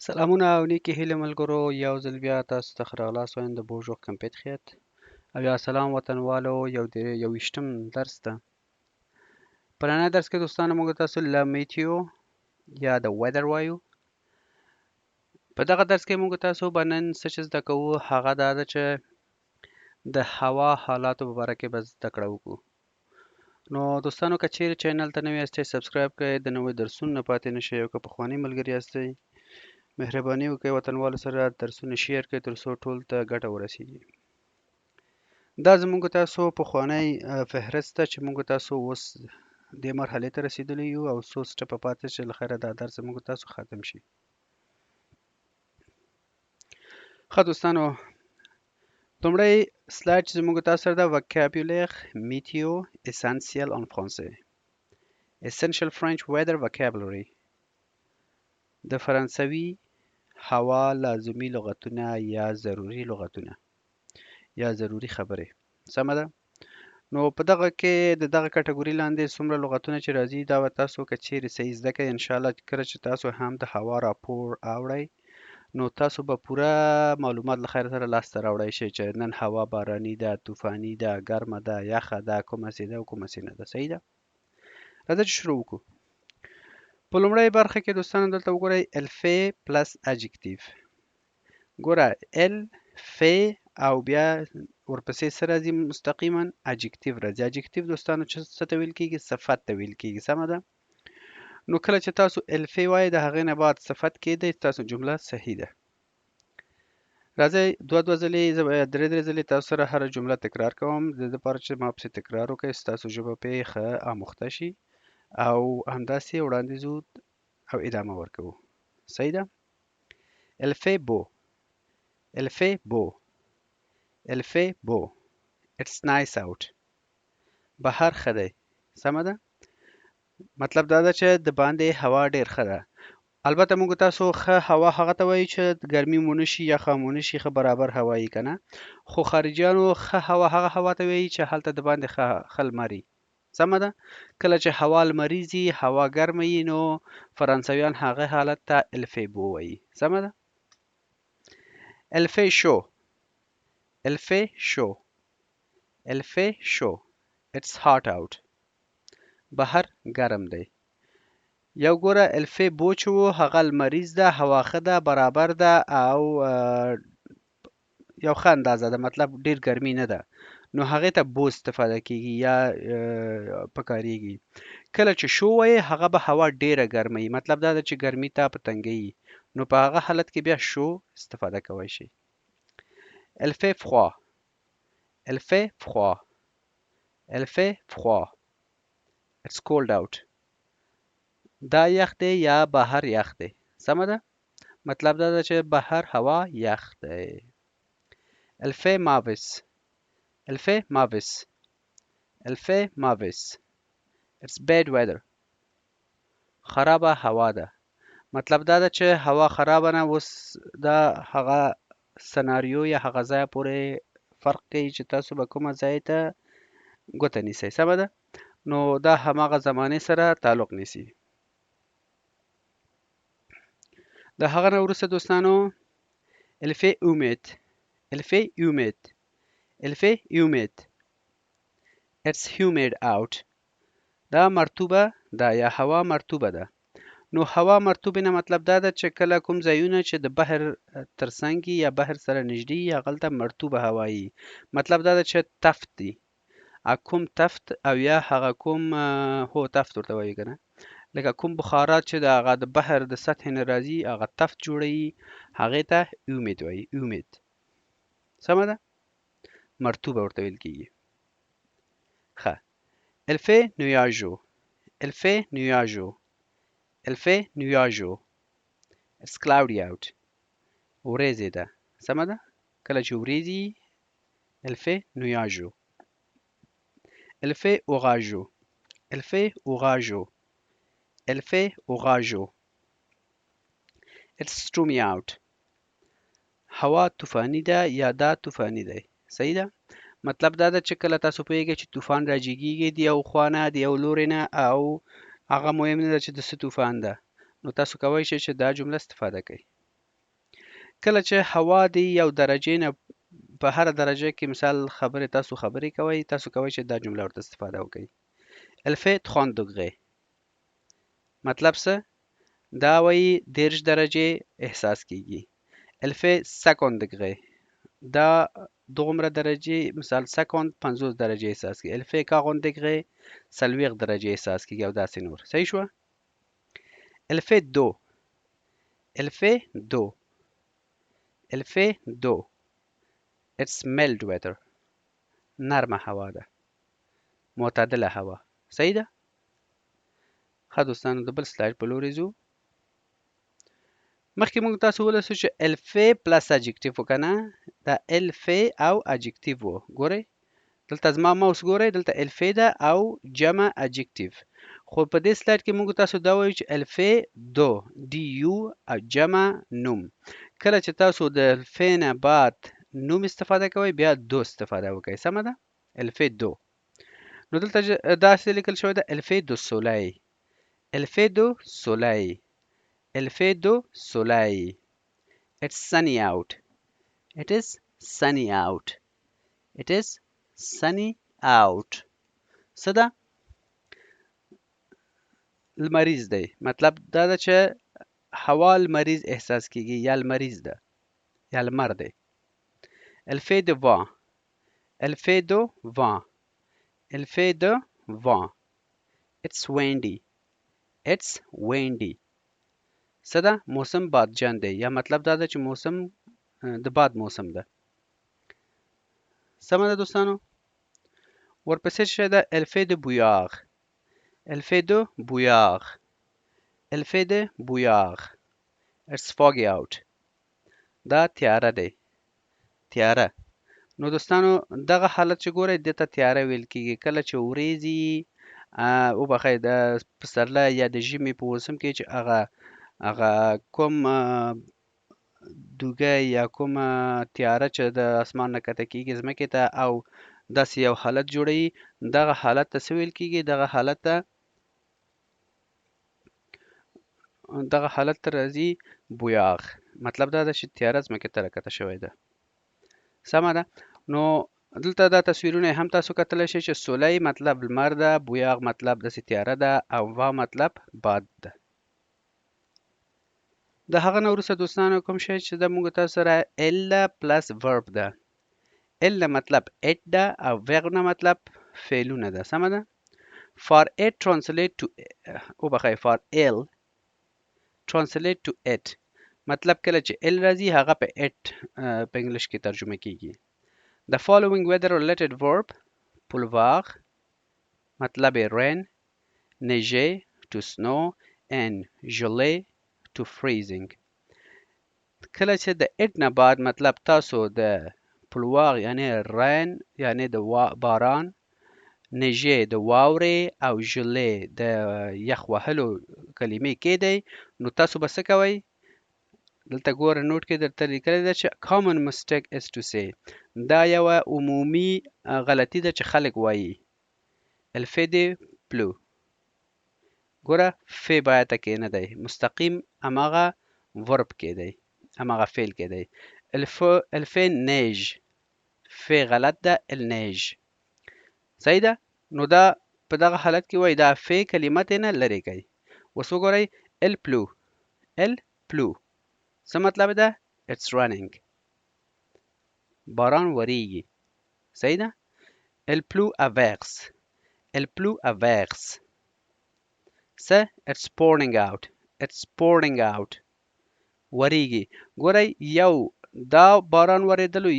سلامونه او نیکې هیلې ملګرو، یو ځل بیا تاسو ته ښه راغلاست وایم د بونژور کمپیتخیت او یا سلام وطنوالو. یوویشتم درس ده. په نننی درس کې دوستانو موږ تاسو له میتیو یا د ویدر وایو. په دغه درس کې موږ تاسو به نن څه چې زده کوو هغه دا ده چې د هوا حالاتو په باره کې به زده کړه وکړو. نو دوستانو که چیرې چینل ته نوي یاستئ سبسکرایب کړئ، د نوي درسونو نه پاتې نشئ، او که پخواني ملګري یاستئ مهرباني وکړئ وطنوالو سره درسونه شیر کړئ تر څو ټول ته ګټه ورسیږي. دا زموږ تاسو پخوانی فهرست ده چې موږ تاسو اوس دې مرحلې ته رسیدلی یو او څو سټپه پاتې چې له خیره دا درس زموږ تاسو ختم شي. ښه دوستانو، لومړی سلاید چې زموږ تاسو سره ده vocabulaire météo essentiel en français. Essential French weather vocabulary. د فرانسوي هوا لازمي لغتونه یا ضروري لغتونه یا ضروري خبرې. سمه ده؟ نو په دغه کې د دغه کټګوري لاندې څومره لغتونه چې راځي دا به تاسو که چیرې صحیح زده کړئ انشاءالله کله چې تاسو هم د هوا راپور اورئ نو تاسو به پوره معلومات له خیر سره لاسته راوړی شئ چې نن هوا باراني ده، طوفاني ده، ګرمه ده، یخه ده، کومه سي ده او کومه سي نه ده. صحیح ده؟ راځئ چې شروع وکړو. په لومړۍ برخه کې دوستانو دلته وګورئ الفی پلس اجکتیو. ګوره ال فی او بیا ورپسې سره راځي مستقیما اجکتیو راځي. اجکتیو دوستانو څه ته ویل کیږي؟ صفت ته ویل کیږي. سمه ده؟ نو کله چې تاسو الفی وایي د هغې نه بعد صفت کیدی تاسو جمله صحیح ده. راځئ دوه ځلې درې ځلې تاسو سره هره جمله تکرار کوم د دې لپاره چې ما پسې تکرار وکړئ ستاسو ژبه پې ښه آموخته شي او همداسې وړاندې ځو او ادامه ورکوو. صحیح ده؟ الفی بو الفی بو الفی بو It's nice out. بهر ښه دی. سمه ده؟ مطلب دا ده چې د باندې هوا ډیر ښه ده. البته موږ تاسو ښه هوا هغه ته وایو چې ګرمي مو نه شي یخه مو نه شي، ښه برابر هوا یي که نه. خو خارجیانو ښه هوا هغه هوا ته وایي چې هلته د باندې ښه لمر وي. سمه ده؟ کله چې هوا لمریز وي هوا ګرمه وي نو فرانسویان هغه حالت ته الفی بو وایي. سمه ده؟ الفی شو الفی شو الفی شو It's hot out. بهر ګرم دی. یو ګوره الفی بو چې و هغه لمریز ده، هوا ښه ده، برابر ده او یو ښه اندازه ده، مطلب ډیر ګرمي نه ده. نو هغې ته بو استفاده کیږي یا پکاریږي. کله چې شو وایي هغه به هوا ډیره ګرمه وي، مطلب دا ده چې ګرمي ته په تنګوي، نو په هغه حالت کې بیا شو استفاده کوی شي. الفی فخوا الفی فخوا الفی فخوا It's cold out. دا یخ دی یا بهر یخ دی. سمه ده؟ مطلب دا ده چې بهر هوا یخ دی. الفی ماوس الفی ماوس الفی ماوس It's bad weather. خرابه هوا ده. مطلب دا ده چې هوا خرابه نه، اوس دا هغه سناریو یا هغه ځای پورې فرق کوي چې تاسو به کومه ځای ته ګوته نیسئ. سمه ده؟ نو دا هماغه زمانې سره تعلق نیسي. د هغه نه وروسته دوستانو الفی اومید الفی اومید الفی اومید It's humid out. دا مرطوبه ده یا هوا مرطوبه ده. نو هوا مرطوبه نه مطلب دا ده چې کله کوم ځایونه چې د بحر ترڅنګ یا بحر سره نږدې هغلته مرطوبه هوا وي. مطلب دا ده چې تفت دي. کوم تفت او یا هغه کوم هو تفت ورته وایي که نه، لکه کوم بخارات چې د هغه د بحر د سطحې نه راځي هغه تفت جوړوي، هغې ته اومید وایي. اومید. سمه ده؟ مرطوبه ورته ویل کیږي. ښه. الفی نویاژو الفی نویاژو الفی نویاژو It's cloudy out. ورېځې ده. سمه ده؟ کله چې ورېځي الفی نویاژو. الفی اوغاژو الفی اوغاژو الفی اوغاژو It's stormy out. هوا طوفاني ده یا دا طوفاني دی. صحیح ده؟ مطلب دا ده چې کله تاسو پوهیږئ چې طوفان راجګیږي د یو خوا نه د یو لوري نه او هغه مهم نه ده چې د څه طوفان ده، نو تاسو کولی شئ چې دا جمله استفاده کړئ. کله چې هوا د یو درجې نه په هر درجه کې مثال خبرې کوي تاسو کوي چې دا جمله ورته استفاده وکړئ. Elle fait 30 degrés. مطلب څه؟ دا وایي 30 درجې احساس کیږي. Elle fait 50 degrés. دا دومره درجې مثال 50 درجې احساس کیږي. Elle fait 40 degrés 40 درجې احساس کیږي او داسې نور. صحیح شو؟ Elle fait d'eau. Elle fait d'eau. Elle fait d'eau. It's mild weather. نرمه هوا ده. معتدله هوا. صحیح ده؟ ښه دوستانو د بل سلاید په لوري ځو. مخکې موږ تاسو ولوستو چې elle fait پلس adjective و که نه؟ دا elle fait او adjective و. ګورئ دلته زما ماوس ګورئ دلته elle fait ده او جمع adjective. خو په دې سلاید کې موږ تاسو دا وایو چې elle fait d'eau du او جمع نوم. کله چې تاسو د fait نه بعد نوم استفاده کوئ بیا دو استفاده وکړئ. سمه ده؟ elle fait d'eau. نو دلته داسې لیکل شوی ده elle fait du soleil. Elle fait du soleil. Elle fait du soleil. It's sunny out. It is sunny out. It is sunny out. څه ده؟ لمریز دی. مطلب دا ده چې هوا لمریز احساس کیږي یا لمریز ده یا لمر دی. Elle fait du vent. Elle fait du vent. Elle fait du vent. It's windy. It's windy. څه ده؟ موسم بادجن دی یا مطلب دا ده چې موسم د باد موسم ده. سمه ده دوستانو؟ ورپسې شی ده elle fait du brouillard. Elle fait du brouillard. Elle fait du brouillard. It's foggy out. دا تیاره دی. تیاره. نو دوستانو دغه حالت چې ګورئ دې ته تیاره ویل کیږي. کله چې وریځي وبخئ د پسرلي یا د ژمي په موسم کې چې هغه کوم دوږی یا کومه تیاره چې د اسمان نه کښته کیږي ځمکې ته او داسې یو حالت جوړوي دغه حالت ته څه ویل کیږي؟ دغه حالت ته راځي بویاغ. مطلب دا ده چې تیاره ځمکې ته راکښته شوې ده. سمه ده؟ نو دلته دا تصویرونه هم تاسو کتلی شئ چې سولی مطلب لمر ده، بویاغ مطلب داسې تیاره ده او وا مطلب باد ده. د هغه نه وروسته دوستانو کوم شی چې د موږ تاسو سره ال پلس ورب ده. ال مطلب اټ ده او ورب نه مطلب فعلونه ده. سمه ده؟ for it translate to وبخئ for ال translate to it مطلب کله چې ال راځي هغه په it په انګلیش کې ترجمه کیږي. The following weather related verb pleuvoir مطلب rain, neiger to snow and geler to freezing. کله چې د it نه بعد مطلب تاسو د pleuvoir یعنی rain یعنی د باران، neiger د واورې او geler د یخ وهلو کلمې کېدی نو تاسو به څه کوئ؟ دلته ګوره نوټ کې درته لیکلی ده چې common mistake is to say دا یوه عمومي غلطي ده چې خلک وایي elle fait des pleux. ګوره فی باید کې نه دی مستقیم هماغه ورب کې دی هماغه فعل کې دی. elle fait neige فی غلط ده elle neige. صحیح ده؟ نو دا په دغه حالت کې وایي دا فی کلمه ترې نه لرې کوي. اوس وګورئ elle pleut. elle pleut څه مطلب ده؟ it's running. باران وریږي. صحیح ده؟ elle pleut à verse. elle pleut à verse. څه؟ it's pouring out. it's pouring out. وریږي. ګورئ یو دا باران وریدلو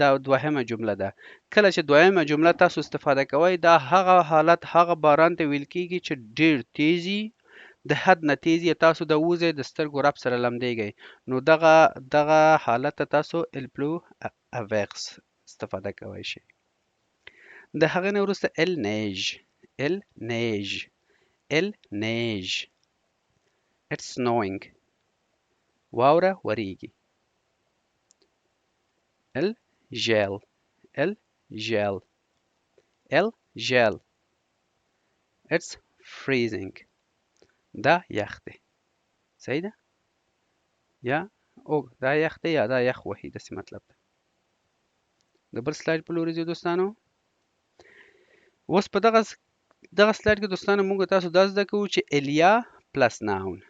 دا دوهمه جمله ده. کله چې دوهمه جمله تاسو استفاده کوئ دا هغه حالت هغه باران ته ویل کیږي چې ډیر تیزی د حد نه تیزی تاسو د وزې د سترګو رپ سره لمدیږئ نو دغه حالت ته تاسو elle pleut à verse استفاده کوئ شئ. د هغې نه وروسته elle neige. elle neige. elle neige. it's snowing. واوره وریږي. elle gèle. elle gèle. elle gèle. it's freezing. دا یخ دی. صحیح ده؟ یا او دا یخ دی یا دا یخ وهي داسې مطلب ده. د بل سلاید په لوري ځو دوستانو. اوس په دغه سلاید کې دوستانو موږ تاسو دا زده کوو چې الیا پلس ناون.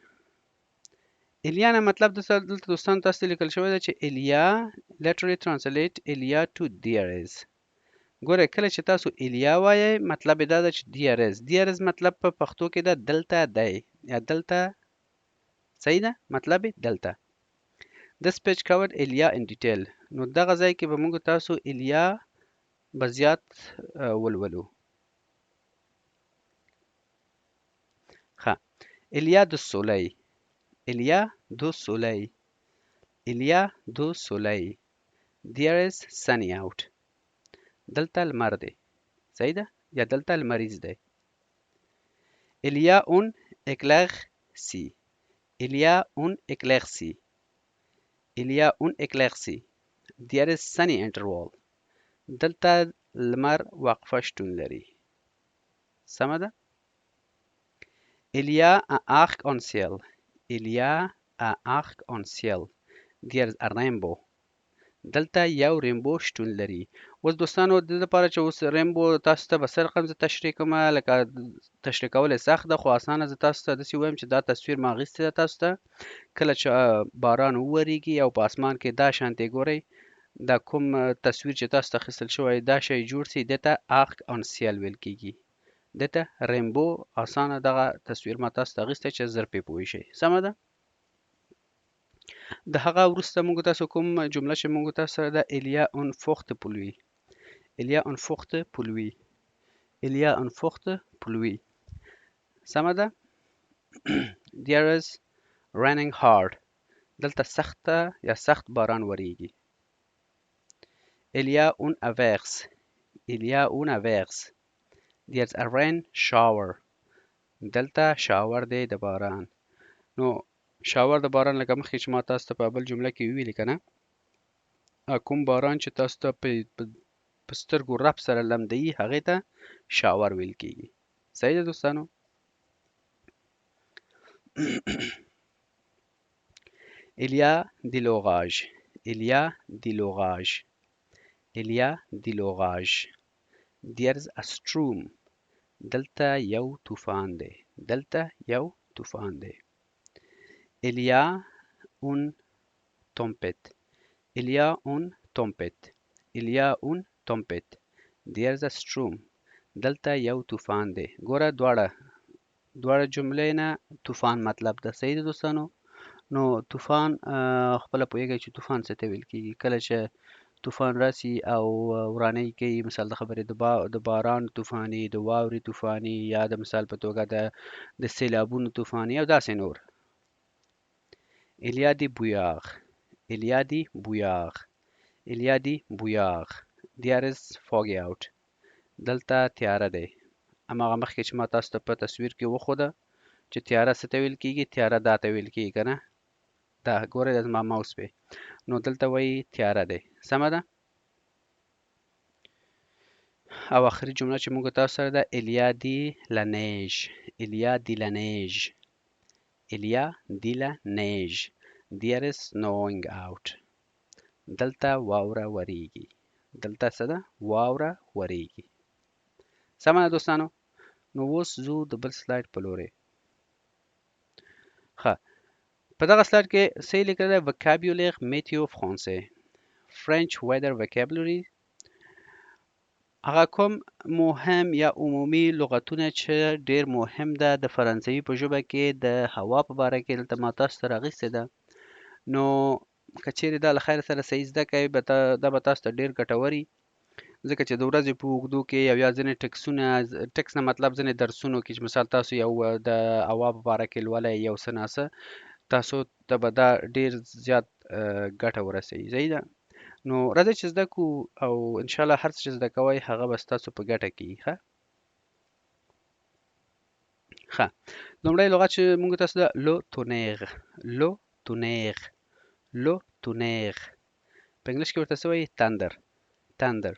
الیا نه مطلب دلته دوستانو تاسو ته لیکل شوی ده چې الیا literally translate الیا to dear is. ګوره کله چې تاسو الیا وایئ مطلب یې دا ده چې dear is. dear is مطلب په پښتو کې ده دلته دی یا دلته. صحیح ده؟ مطلب یې دلته. This page covered الیا in detail. نو دغه ځای کې به موږ تاسو الیا به زیات ولولو. ښه. الیا دو سولی. الیا دو سولی. الیا دو سولی. There is sunny out. دلته لمر دی. صحیح ده؟ یا دلته لمریز دی. الیا اون éclairci. الیا اون éclairci. الیا اون éclairci. There is sunny interval. دلته لمر وقفه شتون لري. سمه ده؟ Il y a un arc-en-ciel. Il y a un arc-en-ciel. There is a rainbow. دلته یو رینبو شتون لري. اوس دوستانو د لپاره چې اوس رینبو تاسو ته به څه رقم زه تشریح کوم، لکه تشریح کول یې سخت ده خو اسانه زه تاسو ته داسې وایم چې دا تصویر ما اخیستی ده تاسو ته. کله چې باران وورېږي او په اسمان کې دا شانتې ګورئ، دا کوم تصویر چې تاسو ته اخیستل شوی دا شی جوړ سي دې ته arc-en-ciel ویل کیږي. دې ته رینبو اسانه دغه تصویر ما تاسو ته اخیستی چې زر پرې پوه شئ. سمه ده؟ د هغه وروسته موږ تاسو کوم جمله چې موږ تاسو سره ده il y a une forte pluie. il y a une forte pluie. il y a une forte pluie. سمه ده؟ there is raining hard. دلته سخته یا سخت باران وریږي. il y a une averse. il y a une averse. there's a rain shower. دلته شاور دی د باران. نو شاور د باران لکه مخکې چې ما تاسو ته په بل جمله کې ویلي که نه، کوم باران چې تاسو ته په سترګو رپ سره لمدوي هغې ته شاور ویل کېږي. صحیح ده دوستانو؟ il y a de l'orage. il y a de l'orage. il y a de l'orage. there's a storm. دلته یو طوفان دی. دلته یو طوفان دی. il y a une tempête. il y a une tempête. il y a une tempête. there's a storm. دلته یو طوفان دی. ګوره دواړه جملې نه طوفان مطلب ده. صحیح ده دوستانو؟ نو طوفان خپله پوهیږئ چې طوفان څه ته ویل کېږي. کله چې طوفان راسي او ورانۍ کوي، مثال د خبرې د باران طوفاني، د واورې طوفاني، یا د مثال په توګه د سیلابونو طوفاني او داسې نور. il y a des brouillards. il y a des brouillards. il y a des brouillards. there is foggy out. دلته تیاره دی. هماغه مخکې چې ما تاسو ته په تصویر کې وښوده چې تیاره څه ته ویل کېږي. تیاره دا ته ویل کېږي که نه؟ دا ګورئ دا زما ماوس پې. نو دلته وایي تیاره دی. سمه ده؟ او آخري جمله چې موږ تاسو سره ده il y a de la neige. il y a de la neige. il y a de la neige. there is snowing out. دلته واوره وریږي. دلته څه ده؟ واوره وریږي. سمه ده دوستانو؟ نو اوس ځو د بل سلاید په لورې. ښه، په دغه سلاید کې څه یې لیکلی ده؟ vocabulaire météo français. French weather vocabulary. هغه کوم مهم یا عمومي لغتونه چې ډېر مهم ده د فرانسوي په ژبه کې د هوا په باره کې دلته ما تاسو ته راغیستې ده. نو که چیرې دا له خیر سره صحیح زده کوئ دا به تاسو ته ډېر ګټور وي، ځکه چې د ورځې په اوږدو کې یا ځینې ټکس نه مطلب ځینې درسونو کې چې مثال تاسو یو د هوا په باره کې لولئ یو څه ناڅه، تاسو ته به دا ډېر زیات ګټه ورسوي. صحیح ده؟ نو راځئ چې زده کړو او انشاءالله هر څه چې زده کوئ هغه به ستاسو په ګټه کېږي. ښه، لومړی لغت چې موږ تاسو ته لو تونیر. لو تونیر. لو تونیر په انګلیش کې ورته څه وایي؟ تندر. تندر.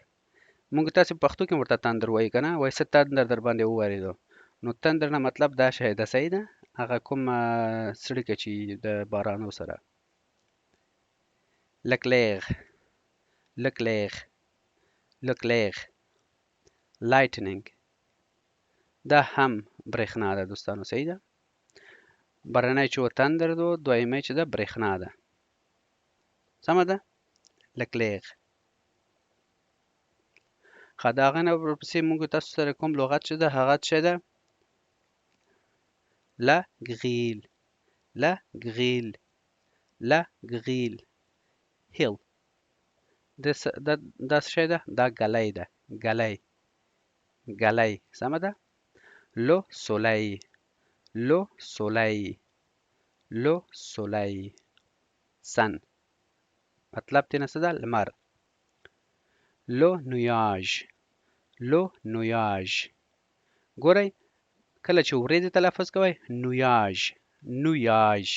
موږ تاسو په پښتو کې ورته تندر وایي که نه؟ وایي څه تندر در باندې وورېدو. نو تندر نه مطلب دا شی ده. صحیح ده؟ هغه کوم څړیکه چې د بارانو سره. L'éclair, l'éclair, l'éclair. Lightning. دا هم برېښنا ده دوستانو. صحیح ده. برنی چې و تندر دو، دویمه چې ده برېښنا ده. سمه ده. l'éclair. ښه د هغه نه ورپسې موږ تاسو سره کوم لغت چې ده هغه څه ده؟ la grille، la grille، la grille. hill. دا څه شی ده؟ دا ګلی ده. ګلی، ګلی. سمه ده. le soleil، le soleil، le soleil. sun. مطلب تینا څه ده؟ لمر. le nuage، le nuage. ګورئ کله چې وریځې تلفظ کوئ نویاژ، نویاژ.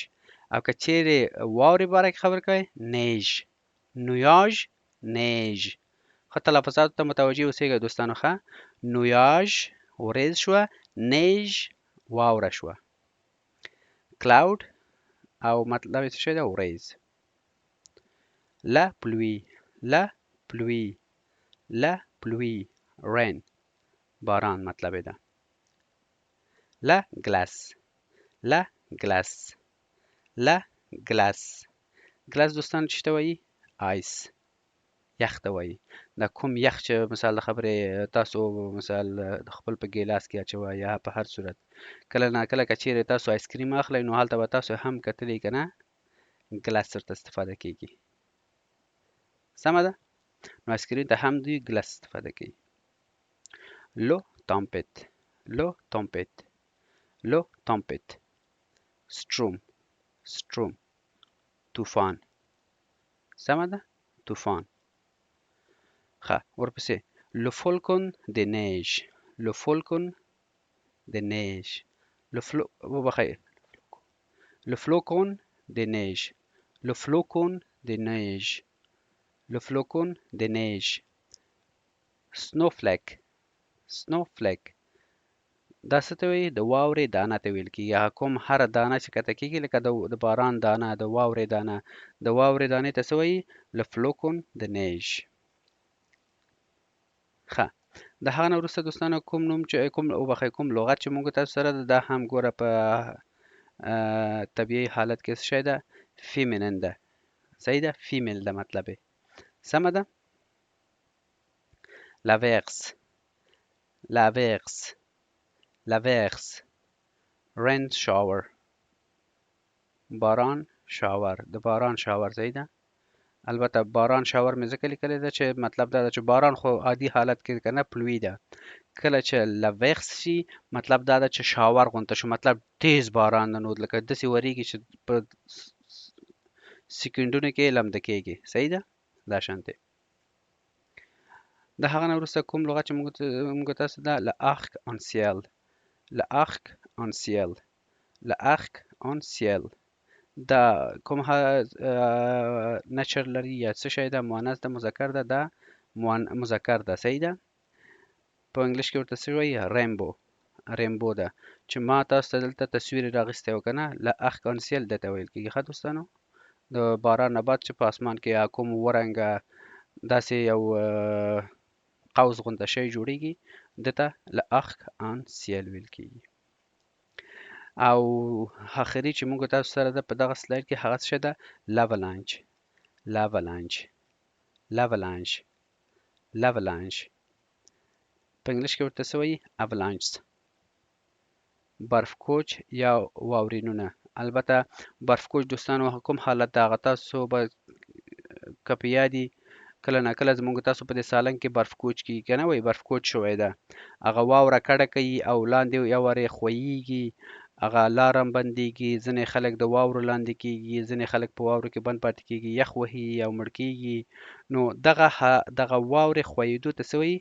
او که چیرې واورې باره کې خبرې کوئ نیژ، نویاژ، نیژ. ښه تلفظاتو ته متوجه اوسئ دوستانو. ښه نویاژ وریځ شوه، نیژ واوره شوه. کلاود او مطلب یې څه شی ده؟ وریځ. la pluie، la pluie، la pluie. rain. باران مطلب یې ده. la glace، la glace، la glace. glace دوستانو چی ته وایي؟ آیس، یخ ته وایي. دا کوم یخ چې مثال د خبرې تاسو مثال د خپل په ګیلاس کې اچوه یا په هر صورت کله ناکله که چیرې تاسو آیس کریم اخلئ نو هلته به تاسو هم کتلی که نه ګلاس ورته استفاده کیږي. سمه ده. نو آیس کریم ته هم دوی ګلاس استفاده کوي. لو تامپت، لو تامپت، لو تامپت. ستروم، ستروم. طوفان. سمه ده. طوفان. ښه ورپسې le falcon de neige، le falcon de neige. وبخښئ le flocon de neige، le flocon de neige، le flocon de neige. snowflake، snowflake. دا څه ته وایي؟ د واورې دانه ته ویل کېږي. هغه کوم هره دانه چې کښته کېږي لکه د باران دانه، د واورې دانه. د واورې دانې ته څه وایي؟ le flocon de neige. ښه د هغه نه وروسته دوستانو کوم نوم چې کوم لغت چې موږ تاسو سره ده دا هم ګوره په طبیعي حالت کې څه شی ده؟ فیمینن ده. صحیح ده. فیمیل ده مطلب یې. سمه ده. l'averse، l'averse، l'averse. rain shower، باران شاور، د باران شاور. صحیح ده. البته باران شاور مې ځکه لیکلی ده چې مطلب دا ده چې باران خو عادي حالت کې که نه پلوي ده. کله چې لویغس شي مطلب دا ده چې شاور غونته شو، مطلب تیز باران ده، نو لکه داسې وریږي چې په سکندونو کې لمده کېږي. صحیح ده. دا شانتې. د هغه نه وروسته کوم لغت چې موږ تاسو ده le arc en ciel، le arc en ciel، le arc en ciel. دا کوم نچر لري یا څه شی ده؟ مؤنث ده مذکر ده؟ دا مذکر ده. صحیح ده. په انګلیش کې ورته څه وایي؟ ریمبو، ریمبو ده. چې ما تاسو ته دلته تصویر راغستی و که نه le arc en ciel ده ته ویل کېږي. ښه دوستانو د باران نه بعد چې په اسمان کې یا کوم ورنګه داسې یو قوس غونته شی جوړیږي ده ته le arc en ciel ویل کېږي. او اخري چې موږ تاسو سره ده په دغه سلاید کې هغه څه ده؟ l'avalanche، l'avalanche، l'avalanche، l'avalanche. په انګلیش کې ورته څه وایي؟ avalanche. برفکوچ یا واورینونه. البته برفکوچ دوستانو کوم حالت ده هغه تاسو به که په یادي کله ناکله زموږ تاسو په دې سالنګ کې برفکوچ کېږي که نه وایي برفکوچ شوی ده. هغه واوره کډه کوي او لاندې یو وارې ښویېږي، هغه لارم بندېږي، ځینې خلک د واورو لاندې کېږي، ځینې خلک په واورو کې بند پاتې کېږي، یخ وهي او مړ کېږي. نو دغه واورې ښویېدو ته څه وایي؟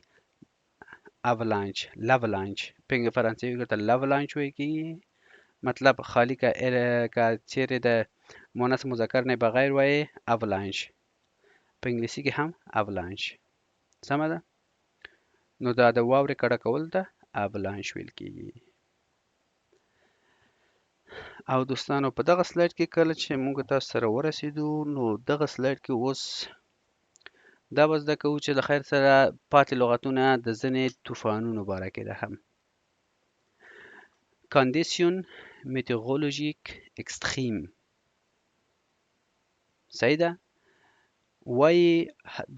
avalanche، l'avalanche. په فرانسوي کې ورته l'avalanche ویل کېږي. مطلب خالی که چیرې د مؤنث مذکر نه بغیر وایي avalanche. په انګلیسي کې هم avalanche. سمه ده. نو دا د واورې کډه کول ته avalanche ویل کېږي. او دوستانو په دغه سلاید کې کله چې موږ تاسو سره ورسېدو نو دغه سلاید کې اوس دا به زده کوو چې د خیر سره پاتې لغتونه د ځینې طوفانونو باره کې ده هم condition météorologique extreme صحیح ده وایي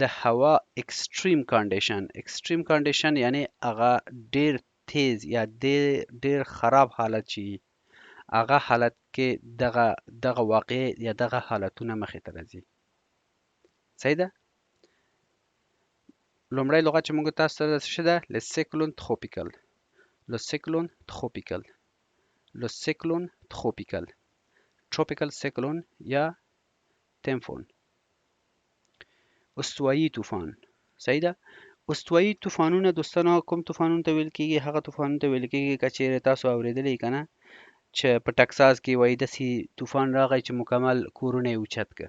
د هوا extreme condition یعنی هغه ډیر تیز یا ډیر خراب حالت چې هغه حالت کې دغه واقع یا دغه حالتونه مخې ته راځي صحیح ده لومړی لغت چې موږ تاسو سره څه ده le cyclone tropical tropical cyclone یا تیمفون استوایي طوفان صحیح ده استوایي طوفانونه دوستانو کوم طوفانونو ته ویل کېږي هغه طوفانونو ته ویل کېږي که چیرې تاسو اورېدلی که نه چې په ټکساس کې وایي داسې طوفان راغی چې مکمل کورونه یې اوچت که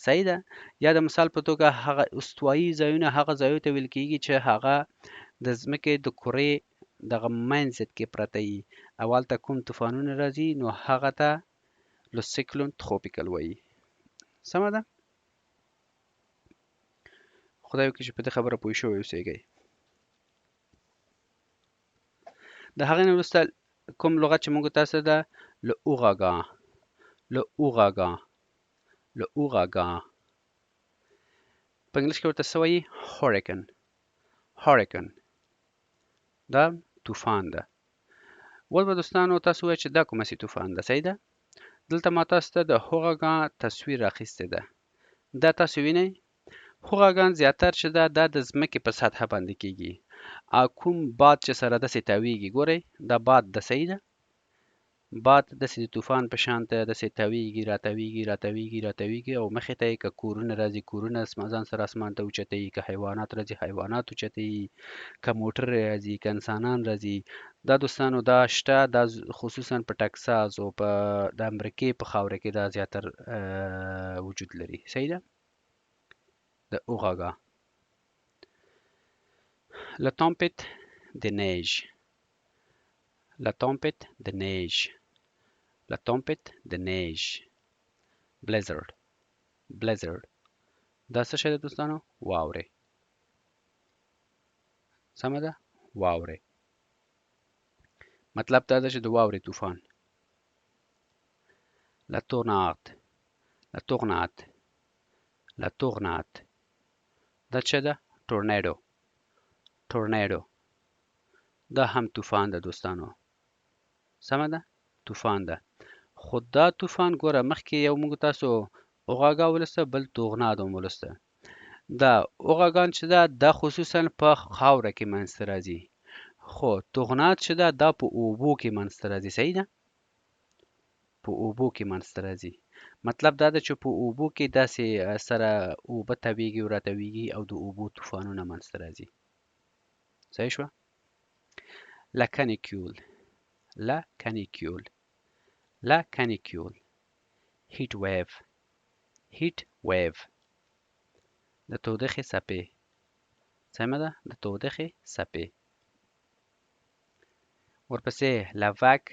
صحیح ده یا د مثال په توګه هغه استوایي ځایونه هغه ځایو ته ویل کېږي چې هغه د ځمکې د کرې دغه منځ کې پرته وي او هلته کوم طوفانونه راځي نو هغه ته لو سیکلون تروپیکل وایي سمه ده خدای وکړي چې په دې خبره پوه شوي اوسئ د هغې نه وروسته کوم لغت چې موږ تاسو ده le ouragan په انګلیش کې ورته څه وایي hurricane دا طوفان ده اوس به دوستانو تاسو ووایئ چې دا کوم هسې طوفان ده صحیح ده دلته ما تاسو ته د هوراګان تصویر راخیستی ده دا تاسو وینئ هوراګان زیاتر چې ده دا د ځمکې په سطحه باندې کیږي او کوم باد چې سره داسې تاویږي ګورئ دا باد ده صحیح ده باد داسې د طوفان په شان ته داسې تاویږي او مخې ته یې که کورونه راځي کورونه ځان سره اسمان ته اوچتوي که حیوانات راځي حیوانات اوچتوي که موټر راځي که انسانان راځي دا دوستانو دا شته دا خصوصا په ټکساس او په د امریکې په خاوره کې دا زیاتر وجود لري صحیح ده د ouragan la tempête de neige La tempête de neige blizzard دا څه شی ده دوستانو واورې سمه ده واورې مطلب دا ده چې د واورې طوفان la tornade دا څه ده tornado دا هم طوفان ده دوستانو سمه ده طوفان ده خو دا طوفان ګوره مخکې یو موږ تاسو اوغاګا ولسته بل توغناد هم ولسته دا اوغاګان چې ده دا خصوصا په خاوره کې منځته راځي خو توغناد چې ده دا په اوبو کې منځته راځي صحیح ده په اوبو کې منځته راځي مطلب دا ده چې په اوبو کې داسې سره اوبه تاویږي او راتاویږي او د اوبو طوفانونه منځته راځي صحیح شوه La canicule heat wave د تودوخې څپې سمه ده د تودوخې څپې ورپسې la vague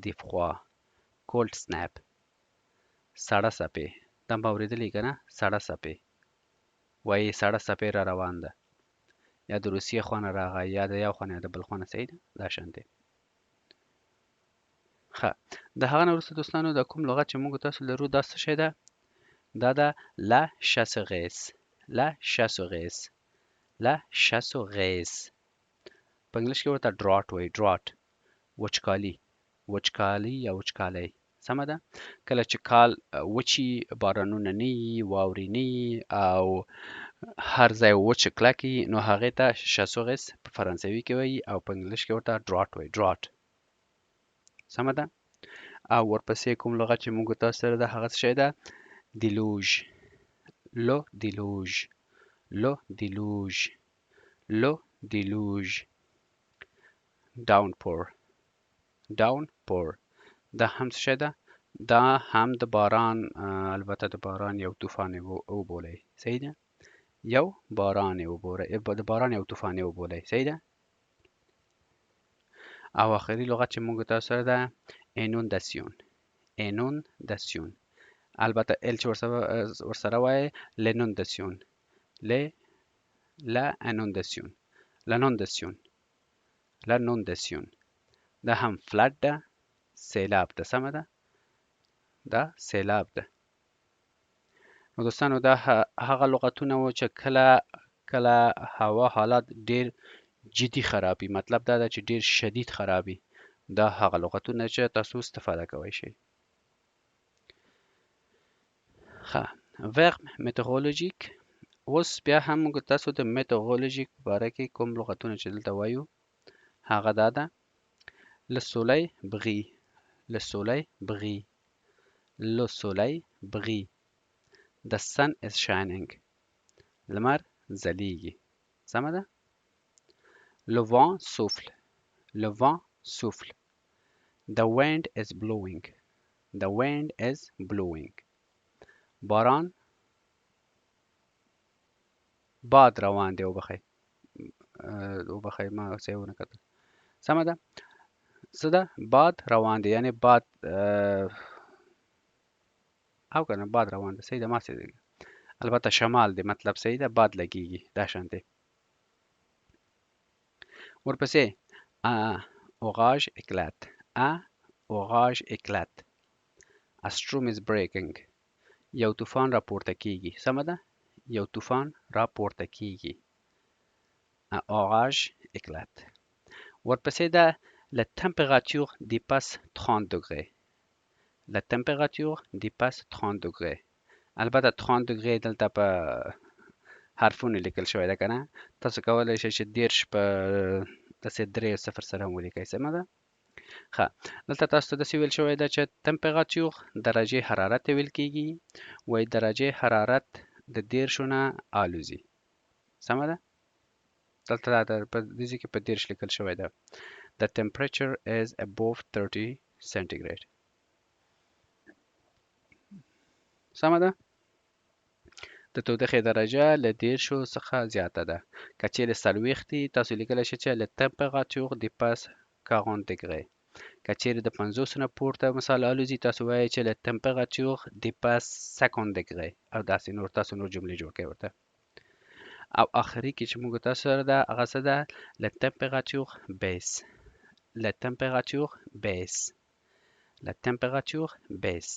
de froid cold snap سړه څپې دا به اورېدلي که نه سړه څپې وایي سړه څپې را روان ده یا د روسیې خوا نه راغی یا د یو خوا نه یا د بل خوا نه صحیح ده دا شان دی ښه د هغه نه وروسته دوستانو دا کوم لغت چې موږ تاسو لرو دا څه شی ده دا ده la chasseuse په انګلیش کې ورته drought وایي وچکالي یا وچکالۍ سمه ده کله چې کال وچی بارانونه نه وي واورې نه وي او هر ځای وچ کلک وي نو هغې ته شاسوغس په فرانسوي کې وایي او په انګلیش کې ورته drought وایي سمه ده او ورپسې کوم لغت چې موږ تاسو سره ده هغه څه شی ده لو دیلوژ downpour دا هم څه شی ده دا هم د باران البته د باران یو طوفان وبولئ صحیح ده د باران یو طوفان وبولئ صحیح ده او آخري لغت چې موږ تاسو سره ده inundation. inundation. البته ال چې ورسره وایي l'inundation. la inundation. l'inundation. l'inundation. دا هم flood ده، سیلاب ده. سمه ده؟ دا سیلاب ده. نو دوستانو دا هغه لغتونه وو چې کله هوا حالات ډیر جدي خرابي، مطلب دا ده چې ډیر شدید خرابي. دا هغه لغتونه چې تاسو استفاده کوئ شئ. ښه، verb météorologique. اوس بیا هم موږ تاسو د میتئورولوژیک په باره کې کوم لغتونه چې دلته وایو هغه دا ده: le soleil brille. le soleil brille. le soleil brille. the sun is shining. لمر ځلیږي. سمه ده؟ le vent souffle. le vent souffle. the wind is blowing. the wind is blowing. باران باد روان دی. وبخی ما څه ونه کتل. سمه ده؟ څه ده؟ باد روان دی، یعنی باد او کنه باد روان دی. صحیح ده. ما څه دی البته شمال دی، مطلب صحیح ده، باد لګیږي دا شان دی. ورپسې orage éclate. orage éclate. a storm is breaking. یو طوفان راپورته کیږي. سمه ده؟ یو طوفان راپورته کیږي. orage éclate. ورپسې ده la température dépasse 30 degrés. la température dépasse 30 degrés. البته 30 degrés دلته په حرفونه لیکل شوی ده کنه. تاسو کولای شئ چې 30 په داسې 3 صفر سره هم ولیکئ. سمه ده؟ ښه، دلته تاسو ته داسې ویل شوی ده چې تمپراتور درجې حرارت ته ویل کیږي. وایي درجې حرارت د 30 نه الوزي. سمه ده؟ دلته په دې ځای کې په 30 لیکل شوی ده. The temperature is above 30 centigrade. سمه ده؟ د تودوخې درجه له 30 څخه زیاته ده. که چیرې 40 دي تاسو لیکلی شئ چې le température dépasse 40 degrés. که چیرې د 50 نه پورته مثال الوزي تاسو وایئ چې le température dépasse 50 degrés او داسې نور تاسو نور جملې جوړ کړئ ورته. او آخري کې چې موږ تاسو سره ده هغه څه ده؟ le température baisse. le température baisse. la température baisse.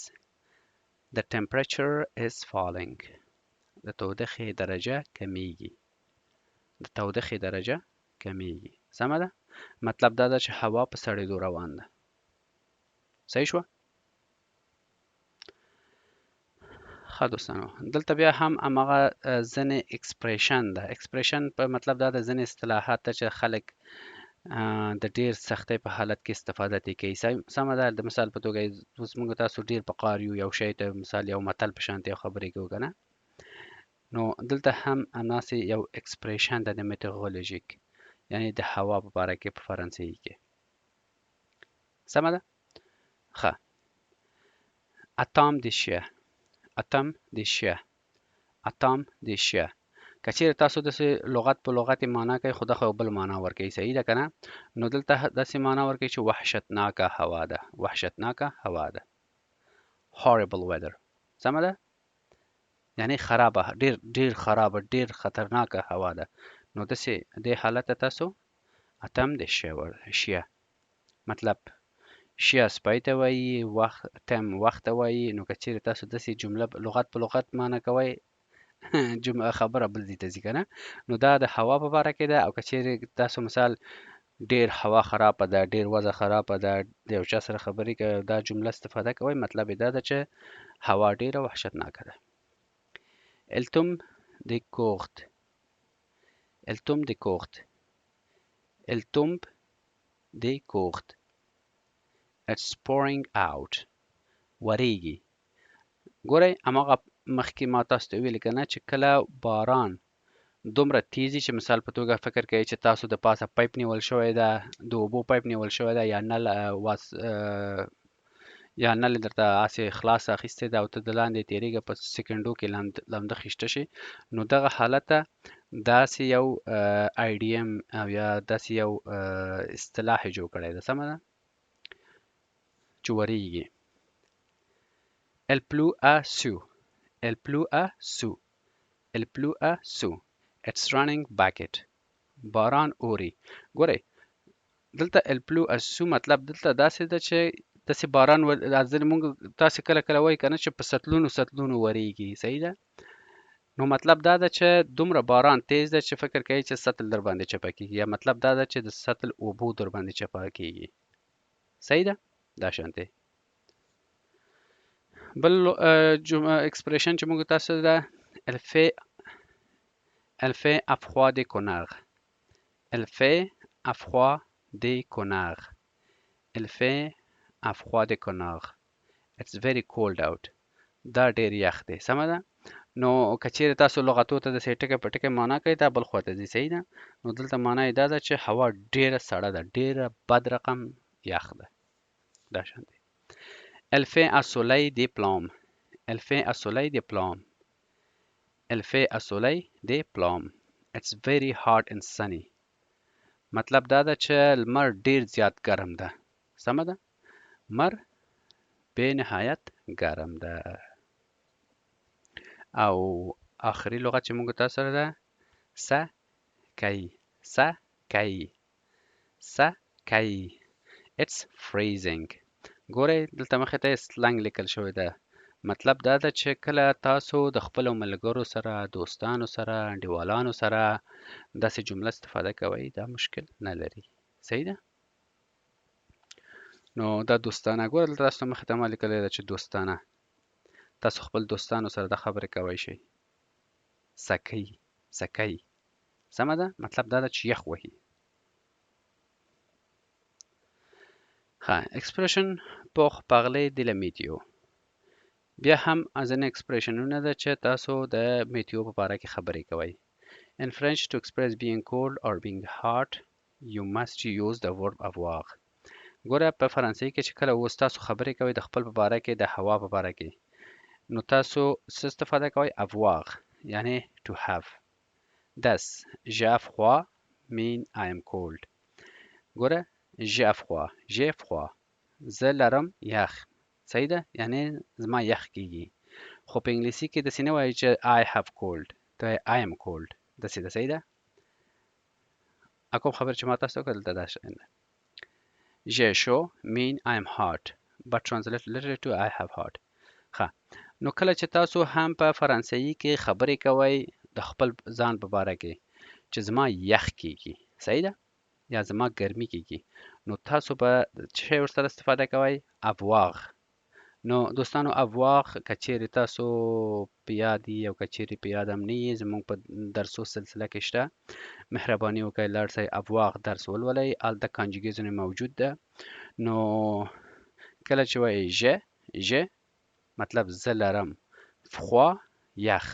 the temperature is falling. د تودوخې درجه کمیږي. د تودوخې درجه کمیږي. سمه ده؟ مطلب دا ده چې هوا په سړېدو روان ده. صحیح شوه؟ ښه دوستانو، دلته بیا هم هماغه ځینې اکسپریشن ده. اکسپریشن په مطلب دا ده ځینې اصطلاحات ته چې خلک د ډیر سختۍ په حالت کې استفاده ترې کوي. سمه ده؟ د مثال په توګه اوس موږ تاسو ډیر په قار یو شی ته مثال یو متل په شانتې یو خبرې کوو که نه، نو دلته هم همداسې یو اکسپریشن ده د میتئورولوژیک، یعنی د هوا په باره کې په فرانسوي کې. سمه ده؟ ښه. اتم د شیه. اتم د شیه. اتم د شیه. که چیرې تاسو داسې لغت په لغت معنا کوي خو دغه بل معنا ورکوي. صحیح ده که نه؟ نو دلته داسې معنا ورکوي چې وحشتناکه هوا ده. وحشتناکه هوا ده. horrible weather. سمه ده؟ یعنی خرابه، ډیر خرابه، ډیر خطرناکه هوا ده. نو داسې دې حالت ته تاسو اتم د شیه مطلب شیه سپی ته وایي، تم وخت ته وایي. نو که چیرې تاسو داسې جمله لغت په لغت معنا کوئ خبره بل ځای ته ځي که نه، نو دا د هوا په باره کې ده. او که چیرې تاسو مثال ډیر هوا خرابه ده، ډیر وضع خرابه ده، د یو چا سره خبرې کوئ دا جمله استفاده کوئ، مطلب یې دا ده چې هوا ډیره وحشتناکه ده. El tombe des courtes. El tombe des courtes. El tombe des courtes. It's pouring out. وریږي. ګورئ هماغه مخکې ما تاسو ته ویلي که نه چې کله باران دومره تیزی چې مثال په توګه فکر کوئ چې تاسو د پاسه پایپ نیول شوی ده، د اوبو پایپ نیول شوی ده، یا نل یا نل درته هسې خلاصه اخیستې ده او ته د لاندې تېرېږه په سکندو کې لمده خیشته شي، نو دغه حالت ته داسې یو ایډیم او یا داسې یو اصطلاح یې جوړ کړی ده، سمه ده، چې ورېږي. El pleut à sous. El pleut à sous. El pleut à sous. It's running bucket. باران اوري. ګورئ دلته el pleut à sous مطلب دلته داسې ده چې داسې باران ځینې مونږ تاسې کله کله وایي که نه چې په سطلونو سطلونو ورېږي، صحیح ده. نو مطلب دا ده چې دومره باران تیز ده چې فکر کوي چې سطل در باندې چپه کېږي، یا مطلب دا ده چې د سطل اوبو در باندې چپه کېږي، صحیح ده. دا شانتې بل اکسپریشن چې موږ تاسو ده elle fait à froid des connards. Elle fait à froid des connards. Elle fait à froid des connards. It's very cold out. دا ډېر یخ دی، سمه ده. نو که چیرې تاسو لغتو ته داسې ټکی په ټکی معنا کوئ دا بل خواته ځي، صحیح ده. نو دلته معنا یې دا ده چې هوا ډېره سړه ده، ډېره بد رقم یخ ده. دا شان دی. Elle fait un soleil des plombs. Elle fait un soleil des plombs. Elle fait un soleil des plombs. It's very hot and sunny. مطلب دا ده چې لمر ډېر زیات ګرم ده، سمه ده. لمر بې نهایت ګرم ده. او آخري لغت چې موږ تاسو سره ده ça caille. Ça caille. Ça caille. It's freezing. ګورئ دلته مخې ته سلنګ لیکل شوی ده. مطلب دا ده چې کله تاسو د خپلو ملګرو سره، دوستانو سره، انډیوالانو سره داسې جمله استفاده کوئ دا مشکل نه لري، صحیح ده. نو دا دوستانه، ګوره دلته تاسو ته مخې ته ما لیکلی ده چې دوستانه، تاسو خپل دوستانو سره دا خبرې کوئ شئ. سکی سکی، سمه ده. مطلب دا ده چې یخ وهي. ښه اکسپریشن pour parler de la météo. بیا هم ځینې اکسپریشنونه ده چې تاسو د میتیو په باره کې خبرې کوئ. In French, to express being cold or being hot, you must use the verb avoir. ګوره په فرانسوي کې چې کله اوس تاسو خبرې کوئ د خپل په باره کې، د هوا په باره کې، نو تاسو څه استفاده کوئ؟ avoir، یعنی to have. Thus, j'ai froid mean I am cold. ګوره j'ai froid، j'ai froid، زه لرم یخ، صحیح ده، یعنی زما یخ کېږي. خو په انګلیسي کې داسې نه وایي چې I have cold، ته I am cold، داسې ده، صحیح ده. کوم خبر چې ما تاسو ته وکړه دلته دا شی ده. J'ai chaud mean I am hot but translate literally to I have hot. ښه نو کله چې تاسو هم په فرانسوي کې خبرې کوئ د خپل ځان په باره کې چې زما یخ کېږي، صحیح ده، یا زما ګرمي کېږي، نو تاسو به څه شی ورسره استفاده کوئ؟ avoir. نو دوستانو avoir که چیرې تاسو په یاد یي او که چیرې په یاد هم نه یي، زموږ په درسو سلسله کې شته، مهرباني وکړئ لاړ شئ avoir درس ولولئ، هلته کانجوګیشن موجود ده. نو کله چې وایي je مطلب زه لرم، froid یخ،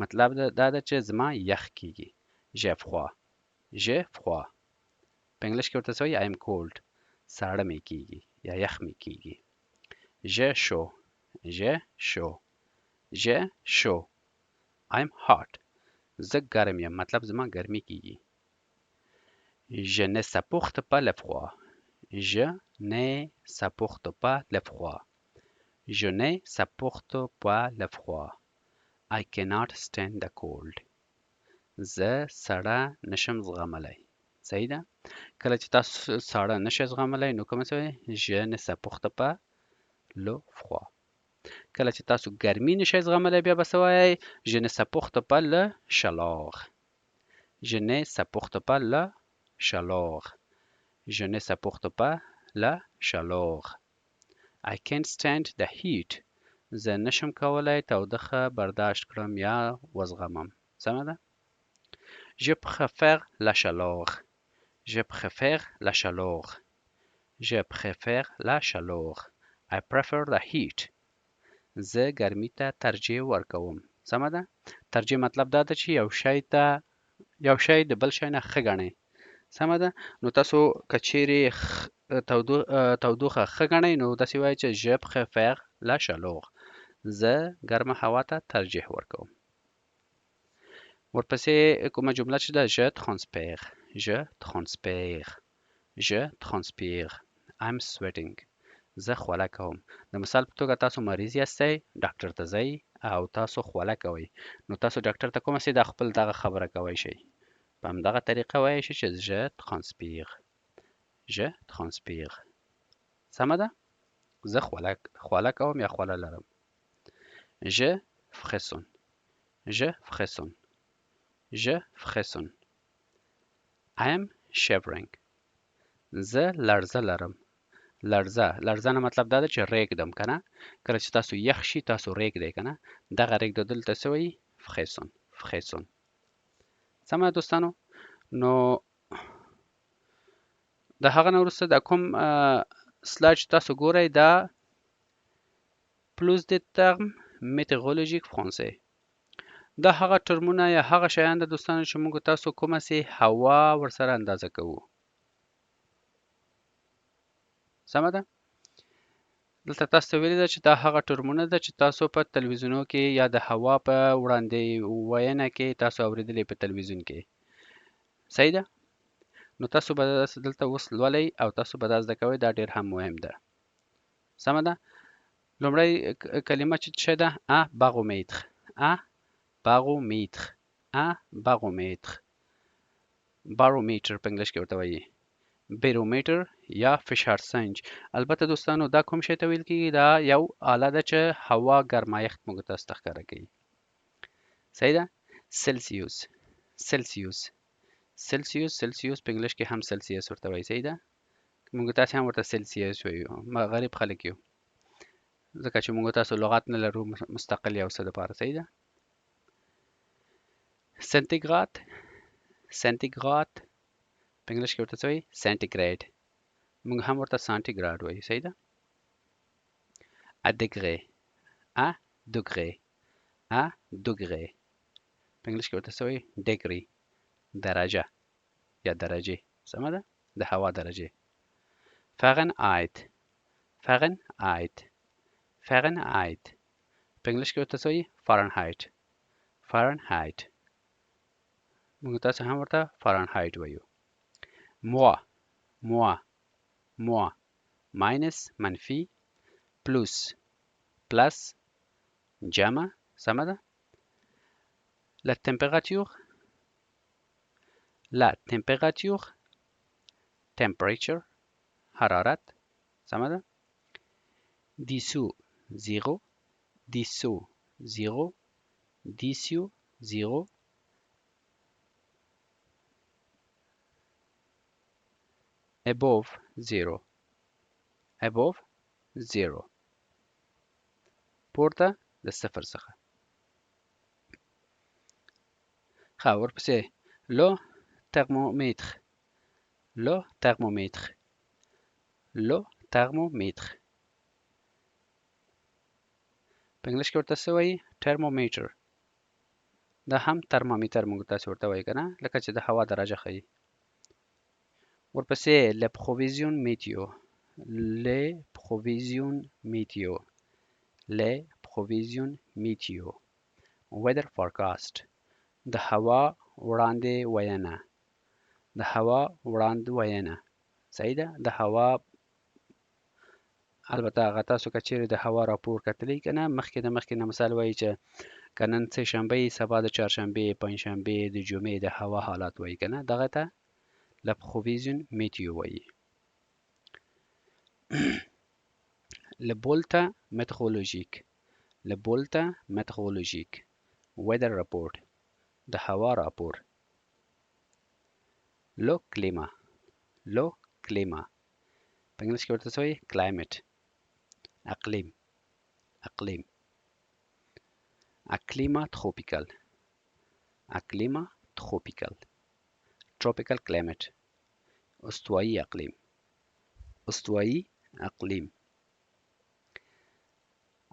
مطلب دا ده چې زما یخ کېږي. j'ai froid، j'ai froid. په انګلیش کې ورته څه وایي؟ I am cold، ساړه مې کېږي یا یخ مې کېږي. j'ai chaud، j'ai chaud، j'ai chaud. I am hot، زه ګرم یم، مطلب زما ګرمي کېږي. je ne supporte pas le froid. je ne supporte pas le froid. je ne supporte pas le froid. I cannot stand the cold. زه سړه نشم زغملی، صحیح ده. کله چې تاسو ساړه نشئ زغملی نو کومه څه وایئ؟ je ne supporte pas le froid. کله چې تاسو ګرمي نشئ زغملی بیا به څه وایئ؟ je ne supporte pas le chaleur. je ne supporte pas le chaleur. je ne supporte pas la chaleur. I can't stand the heat. زه نشم کولی تودوخه برداشت کړم یا وزغمم، سمه ده. je préfère la chaleur. je préfère la chaleur. je préfère la chaleur. I prefer the heat. زه ګرمي ته ترجیح ورکوم، سمه ده. ترجیح مطلب دا ده چې یو شی د بل شی نه ښه ګڼئ، سمه ده. نو تاسو که چیرې تودوخه ښه ګڼئ نو داسې وایئ چې je préfère la chaleur. زه ګرمه هوا ته ترجیح ورکوم. ورپسې کومه جمله چې ده je transpire je transpire I'm sweating زه خوله کوم د مثال په توګه تاسو مریض یاستئ ډاکټر ته ځئ او تاسو خوله کوئ نو تاسو ډاکټر ته کومه سي دا خپل دغه خبره کوئ شئ په همدغه طریقه وایئ شئ چې je transpire سمه ده زه خوله کوم یا خوله لرم je frissonne je frissonne I am shivering زه لړزه لرم لړزه نه مطلب دا ده چې ریږدم که نه کله چې تاسو یخ شي تاسو ریږدئ که نه دغه ریږدېدل ته څه وایي فخیسون سمه ده دوستانو نو د هغه نه وروسته دا کوم سلاید چې تاسو ګورئ دا plus des termes météorologiques français دا هغه ټرمونه یا هغه شیان د دوستانو چې موږ تاسو کومه سي هوا ورسره اندازه کوو سمه ده دلته تاسو ته ویلي ده چې دا هغه ټرمونه ده چې تاسو په تلویزیونو کې یا د هوا په وړاندوینه کې تاسو اورېدلې په تلویزیون کې صحیح ده نو تاسو به دلته اوس لولئ او تاسو به دا زده کوئ دا ډېر هم مهم ده سمه ده لومړی کلمه چې څه ده بارومیتر په انګلیش کې ورته وایي بیرومیټر یا فشار سنج البته دوستانو دا کوم شی ته ویل کېږي دا یو آله ده چې هوا ګرمایښت موږ تاسو ته ښکاره کوي صحیح ده سلسیوس په انګلیش کې هم سلسیوس ورته وایي صحیح ده موږ تاسو هم ورته سلسیوس وایو غریب خلک یو ځکه چې موږ تاسو لغات نه لرو مستقل یو څه دپاره صحیح ده سنتیګراد په انګلیش کې ورته څه وایي سنټیګریډ موږ هم ورته سانټیګراډ وایو صحیح ده ا دوګرې په انګلیش کې ورته څه وایي ډګري درجه یا درجې سمه ده د هوا درجې فارنهایت په انګلیش کې ورته څه وایي فارنهایت موږ تاسو هم ورته فارنهایت وایو موا ماینس منفي پلس جمع سمه ده la température temperature حرارت سمه ده dessous zero above zero پورته د صفر څخه ښه ورپسې لو ترمومتر په انګلیش کې ورته څه وایي ترمومیټر دا هم ترمامیټر موږ تاسو ورته وایي که نه لکه چې د هوا درجه ښیي ورپسې les provisions météo weather forecast د هوا وړاندوینه صحیح ده د هوا البته هغه تاسو که چیرې د هوا راپور کتلی که نه مخکې نه مثال وایي چې که نن سه شنبه سبا د چهارشنبې پنجشنبې د جمعې د هوا حالات وایي که نه دغه ته la provision météo وایي le bulletin météorologique weather report د هوا راپور lo clima په انګلیش کې ورته څه وایي climate اقلیم اقلیما tropical climate استوایي اقلیم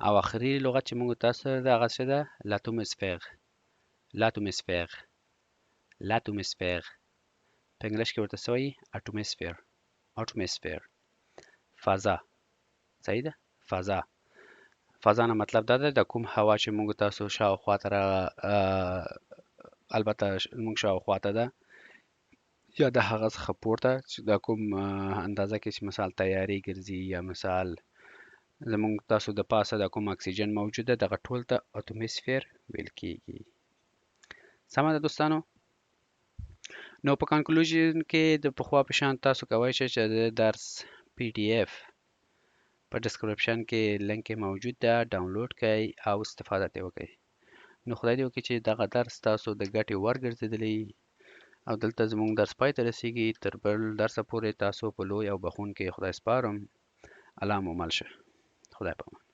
او آخري لغت چې موږ تاسو ته هغه څه ده لاتوموسفیر په انګلیش کې ورته څه وایي اټوموسفیر فضا صحیح ده فضا نه مطلب دا ده د کوم هوا چې موږ تاسو شاوخوا ته البته موږ شاوخواته ده یا د هغه څخه پورته چې دا کوم اندازه کې چې مثال تیارې ګرځي یا مثال زموږ تاسو د پاسه د کوم اکسیجن موجوده دغه ټول ته اتموسفیر ویل کیږي. سمه ده دوستانو. نو په کنکلوژن کې د پخوا په شان تاسو کولی شئ چې د درس پی ډي اف په ډسکرپشن کې لینک موجود ده، ډاونلوډ کړئ او استفاده ترې وکړئ. نو خدای دې وکړي چې دغه درس تاسو د ګټې وړ ګرځېدلی او دلته زموږ درس پای ته رسیږي. تر بل درسه پورې تاسو په لوی او بخښونکي خدای سپارم. الله مو مل شه. خدای پامان.